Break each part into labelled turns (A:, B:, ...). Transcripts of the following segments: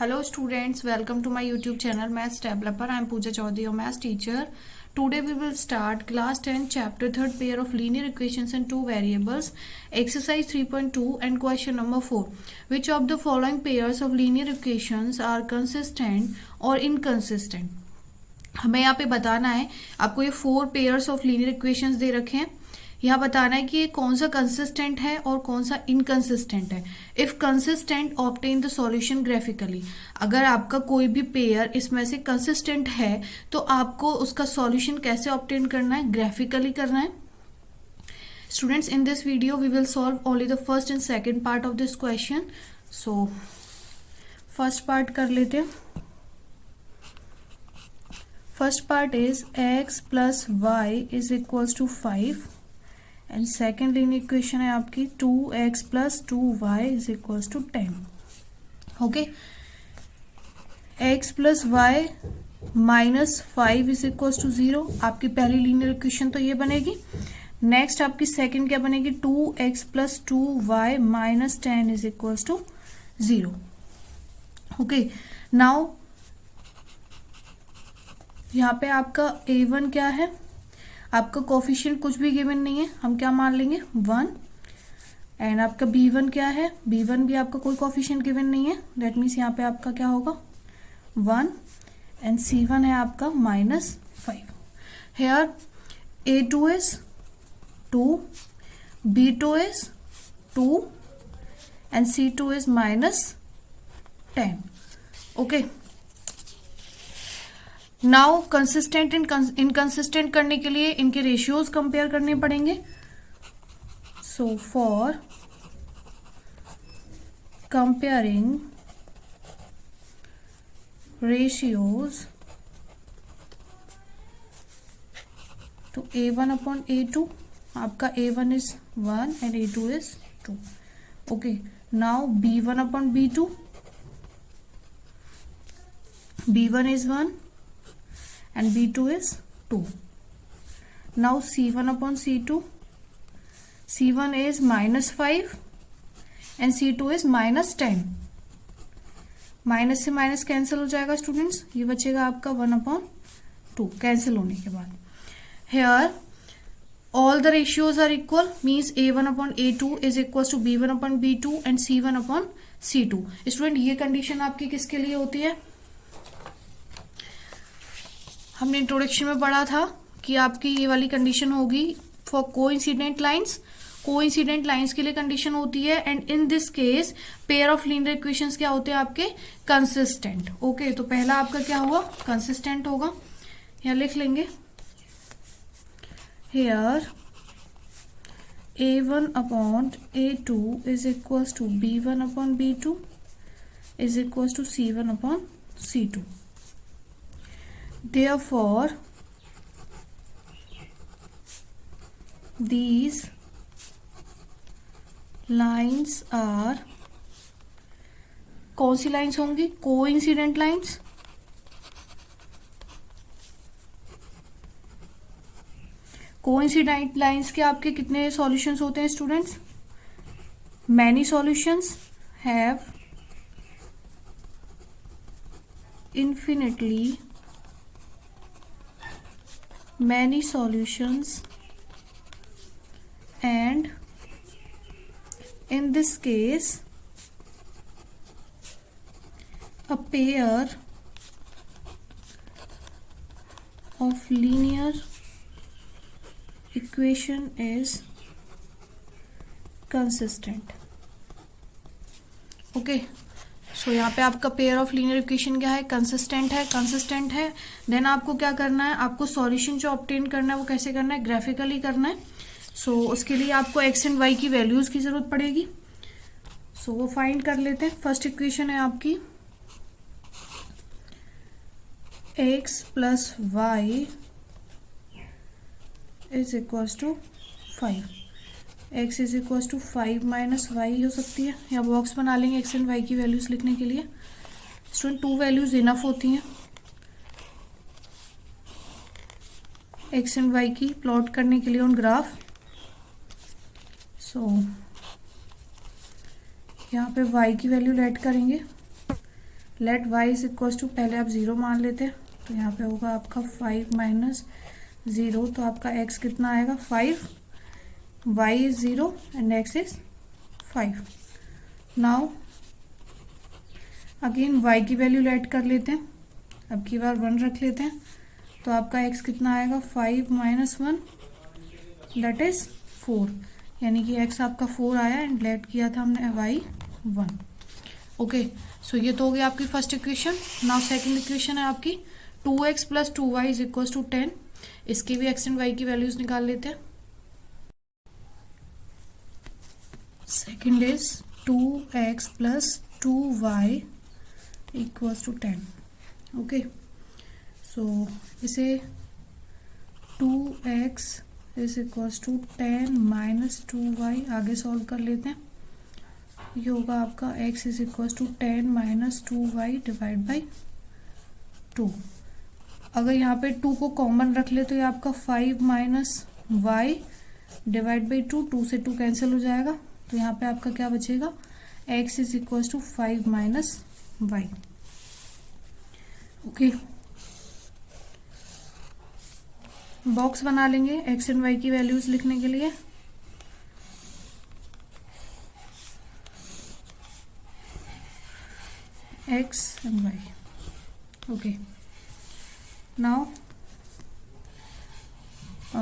A: Hello students, welcome to my YouTube channel Maths Developer. I am Pooja Chaudhary, your maths teacher. Today we will start class 10 chapter 3rd pair of linear equations and two variables, exercise 3.2 and question number 4. Which of the following pairs of linear equations are consistent or inconsistent? हमें यहाँ पे बताना है, आपको ये 4 pairs of linear equations दे रखे हैं. यहाँ बताना है कि ये कौन सा कंसिस्टेंट है और कौन सा इनकंसिस्टेंट है. If consistent obtain the solution graphically. अगर आपका कोई भी पेयर इसमें से कंसिस्टेंट है तो आपको उसका सॉल्यूशन कैसे ऑब्टेन करना है? ग्राफिकली करना है. Students, in this video we will solve only the first and second part of this question. So first part कर लेते हैं. First part is x plus y is equals to 5 and second linear equation है आपकी 2x plus 2y is equals to 10. Okay, x plus y minus 5 is equals to 0. आपकी पहली linear equation तो ये बनेगी. नेक्स्ट आपकी सेकेंड क्या बनेगी? 2x plus 2y minus 10 is equals to 0. Okay, now यहाँ पे आपका a1 क्या है? आपका कोफिशिएंट कुछ भी गिवन नहीं है, हम क्या मान लेंगे? 1. एंड आपका b1 क्या है? b1 भी आपका कोई कोफिशिएंट गिवन नहीं है, दैट मीन्स यहाँ पे आपका क्या होगा? 1. एंड c1 है आपका minus 5. Here a2 is 2, b2 is 2 and c2 is minus 10. Okay, now consistent inconsistent करने के लिए इनके रेशियोज कंपेयर करने पड़ेंगे. सो फॉर कंपेयरिंग रेशियोज तो a1 अपॉन a2, आपका a1 is 1 and a2 is 2. Okay, now b1 upon b2, b1 is 1 and b2 is 2. Now c1 upon c2, c1 is minus 5 and c2 is minus 10. Minus से minus cancel हो जाएगा students, ये बचेगा आपका 1 upon 2 cancel होने के बाद. Here all the ratios are equal means a1 upon a2 is equals to b1 upon b2 and c1 upon c2. Student, ये कंडीशन आपकी किसके लिए होती है? हमने इंट्रोडक्शन में पढ़ा था कि आपकी ये वाली कंडीशन होगी for coincident lines. Coincident lines के लिए कंडीशन होती है and in this case pair of linear equations क्या होते हैं आपके? कंसिस्टेंट. ओके, तो पहला आपका क्या हुआ? कंसिस्टेंट होगा. यहाँ लिख लेंगे here a1 upon a2 is equals to b1 upon b2 is equals to c1 upon c2. Therefore, these lines are कौन सी लाइन्स होंगी? Coincident lines. कोइंसिडेंट लाइन्स के आपके कितने सॉल्यूशंस होते हैं students? Many solutions have infinitely many solutions and in this case a pair of linear equation is consistent. okay, सो यहाँ पे आपका पेयर ऑफ लीनियर इक्वेशन क्या है? कंसिस्टेंट है. कंसिस्टेंट है देन आपको क्या करना है? आपको सॉल्यूशन जो ऑब्टेन करना है वो कैसे करना है? ग्राफिकली करना है. सो उसके लिए आपको एक्स एंड वाई की वैल्यूज की जरूरत पड़ेगी. सो वो फाइंड कर लेते हैं. फर्स्ट इक्वेशन है आपकी x plus y is equals to 5. x is equals to 5 minus y हो सकती है. या बॉक्स बना लेंगे एक्स एंड वाई की वैल्यूज लिखने के लिए. स्टूडेंट, 2 वैल्यूज इनफ होती हैं एक्स एंड वाई की प्लॉट करने के लिए ऑन ग्राफ. सो यहाँ पे y की वैल्यू लेट करेंगे let y is equal to, पहले आप 0 मान लेते हैं तो यहाँ पे होगा आपका 5 माइनस 0, तो आपका x कितना आएगा 5, y is 0 and x is 5. Now again y की वैल्यू लेट कर लेते हैं, अब की बार 1 रख लेते हैं, तो आपका x कितना आएगा 5 माइनस 1 दैट इज 4, यानी कि x आपका 4 आया एंड लेट किया था हमने y 1. ओके, सो ये तो हो गया आपकी first equation. Now second equation है आपकी 2x plus 2y is equal to 10. इसकी भी x एंड y की वैल्यूज निकाल लेते हैं. Second is 2x plus 2y equals to 10. Okay, so इसे 2x is equals to 10 minus 2y आगे सॉल्व कर लेते हैं. ये होगा आपका x is equals to 10 minus 2y divide by 2. अगर यहाँ पे 2 को कॉमन रख ले तो ये आपका 5 माइनस y डिवाइड बाई 2, 2 से 2 कैंसिल हो जाएगा, तो यहाँ पे आपका क्या बचेगा x is equals to 5 minus y. Okay, box बना लेंगे x एंड y की वैल्यूज लिखने के लिए. x and y. Okay, now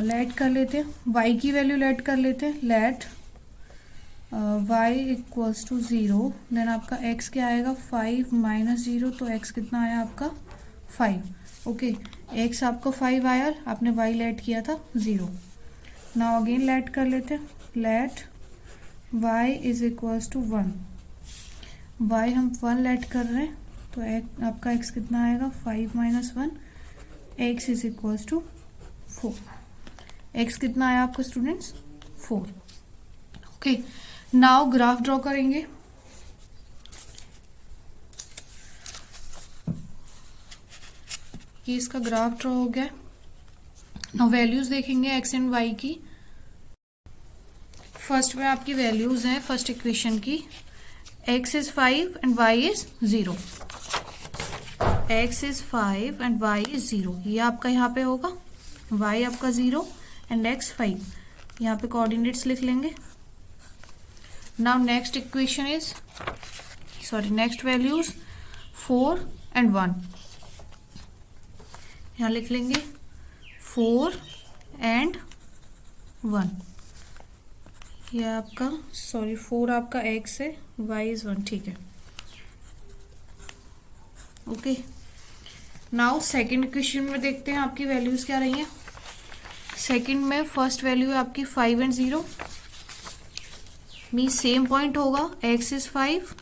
A: let कर लेते हैं, y की वैल्यू लेट कर लेते हैं. Let y equals to 0, then आपका x क्या आएगा 5 माइनस 0, तो x कितना आया आपका 5. ओके, x आपका 5 आया, आपने y लेट किया था 0. नाउ अगेन लेट कर लेते हैं. Let y is equals to 1, y हम 1 लेट कर रहे हैं, तो आपका x कितना आएगा 5 minus 1, x is equals to 4. x कितना आया आपका students 4. Okay, now graph draw करेंगे. ये इसका ग्राफ ड्रॉ हो गया. नाउ वैल्यूज देखेंगे x एंड y की. फर्स्ट में आपकी वैल्यूज हैं फर्स्ट इक्वेशन की, x is 5 and y is 0. x is 5 and y is 0. ये आपका यहाँ पे होगा, y आपका 0 and x 5. यहाँ पे कोऑर्डिनेट्स लिख लेंगे. Now next equation is next values 4 and 1. यहाँ लिख लेंगे 4 and 1. ये आपका 4 आपका x है, y इज 1. ठीक है. ओके, नाउ सेकेंड इक्वेशन में देखते हैं आपकी वैल्यूज क्या रही हैं. सेकेंड में फर्स्ट वैल्यू है आपकी 5 and 0, मीन सेम पॉइंट होगा, x is 5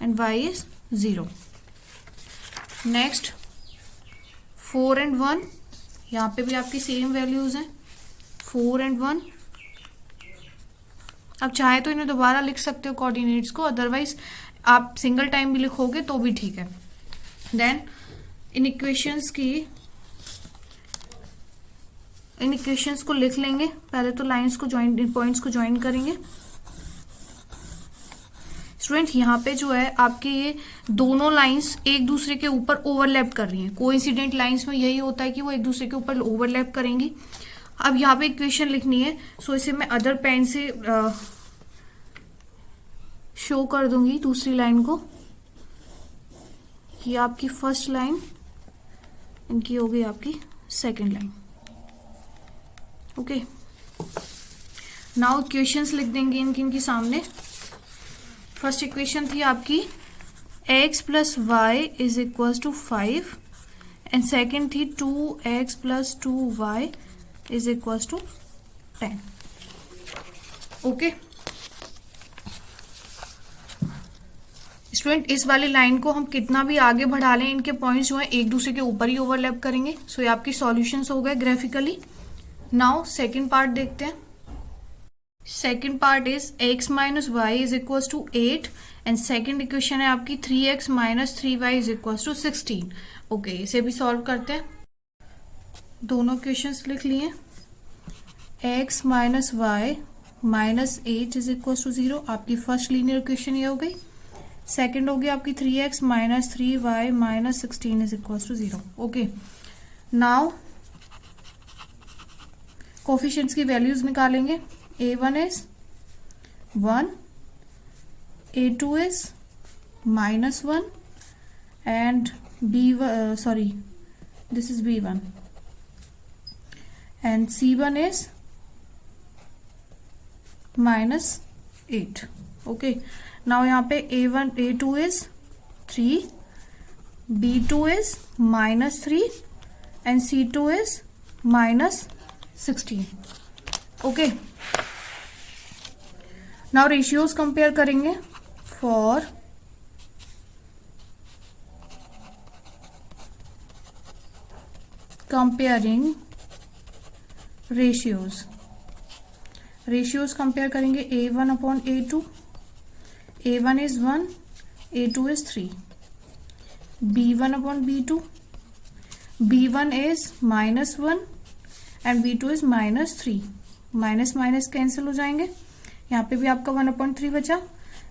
A: and y is 0. Next 4 and 1, यहाँ पे भी आपकी सेम वैल्यूज हैं 4 and 1. आप चाहे तो इन्हें दोबारा लिख सकते हो कोऑर्डिनेट्स को, अदरवाइज आप सिंगल टाइम भी लिखोगे तो भी ठीक है. देन इन इक्वेशंस को लिख लेंगे. पहले तो लाइंस को ज्वाइन, पॉइंट्स को ज्वाइन करेंगे. स्टूडेंट यहाँ पे जो है आपके ये दोनों लाइंस एक दूसरे के ऊपर ओवरलैप कर रही हैं. कोइंसिडेंट लाइंस में यही होता है कि वो एक दूसरे के ऊपर ओवरलैप करेंगी. अब यहाँ पे इक्वेशन लिखनी है, सो इसे मैं अदर पेन से शो कर दूंगी दूसरी लाइन को. ये आपकी फर्स्ट लाइन, इनकी हो गई आपकी second line. Okay, now equations लिख देंगे इनके सामने. फर्स्ट इक्वेशन थी आपकी x plus y is equal to 5 and second थी 2x plus 2y is equal to 10. Okay student, इस वाली लाइन को हम कितना भी आगे बढ़ा लें, इनके पॉइंट्स जो हैं एक दूसरे के ऊपर ही ओवरलैप करेंगे. सो ये आपकी सॉल्यूशंस हो गए ग्राफिकली. नाउ सेकंड पार्ट देखते हैं. Second part is x minus y is equal to 8 and second equation है आपकी 3x minus 3y is equal to 16. Okay, इसे भी सॉल्व करते हैं. दोनों इक्वेशंस लिख लिए. x minus y minus 8 is equal to 0, आपकी फर्स्ट लीनियर इक्वेशन ये हो गई. सेकेंड होगी आपकी 3x minus 3y minus 16 is equal to 0. Okay, now coefficients की वैल्यूज निकालेंगे. a1 is 1, a2 is -1 and this is b1 and c1 is -8. okay, now यहाँ पे a2 is 3, b2 is -3 and c2 is -16. okay, now ratios compare करेंगे. for comparing ratios compare करेंगे. a1 upon a2, a1 is 1, a2 is 3, b1 upon b2, b1 is -1 and b2 is -3. Minus minus cancel हो जाएंगे. यहाँ पे भी आपका 1/3 बचा.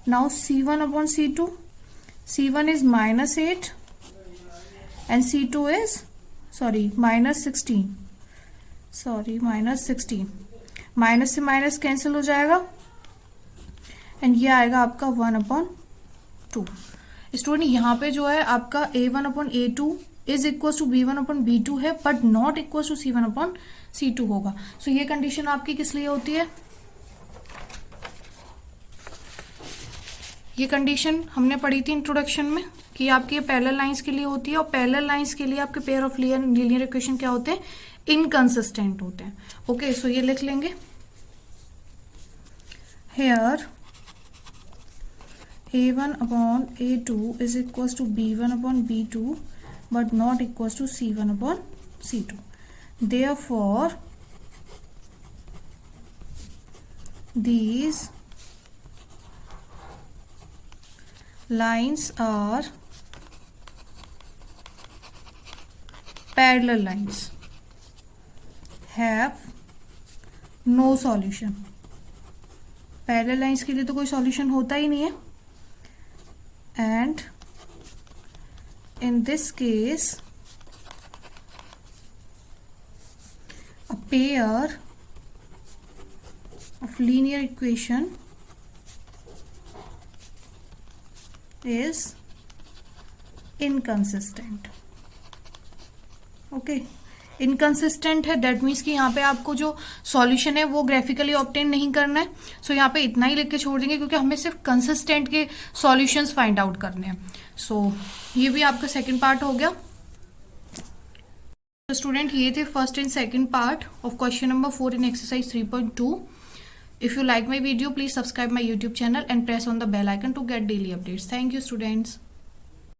A: Now c1 upon c2, c1 is -8 and c2 is -16. Minus से minus cancel हो जाएगा एंड ये आएगा आपका 1/2. स्टूडेंट यहाँ पे जो है आपका a1 upon a2 is equal to b1 upon b2 है, but not equal to c1 upon c2 होगा. सो ये कंडीशन आपकी किस लिए होती है? ये कंडीशन हमने पढ़ी थी इंट्रोडक्शन में कि आपकी ये पैरेलल लाइंस के लिए होती है, और पैरेलल लाइंस के लिए आपके पेयर ऑफ लीनियर इक्वेशन क्या होते हैं? इनकंसिस्टेंट होते हैं. ओके, सो ये लिख लेंगे. Here a1 upon a2 is equal to b1 upon b2 but not equal to c1 upon c2. Therefore these lines are parallel lines, have no solution. Parallel lines के लिए तो कोई सॉल्यूशन होता ही नहीं है. And in this case a pair of linear equation is inconsistent. Okay, inconsistent है, that means कि यहाँ पे आपको जो सॉल्यूशन है वो ग्राफिकली ऑब्टेन नहीं करना है. सो यहाँ पे इतना ही लिख के छोड़ देंगे क्योंकि हमें सिर्फ कंसिस्टेंट के सॉल्यूशंस फाइंड आउट करने हैं. सो ये भी आपका सेकंड पार्ट हो गया. तो स्टूडेंट ये थे first and second part of question number 4 in exercise 3.2. If you like my video, please subscribe my YouTube channel and press on the bell icon to get daily updates. Thank you, students.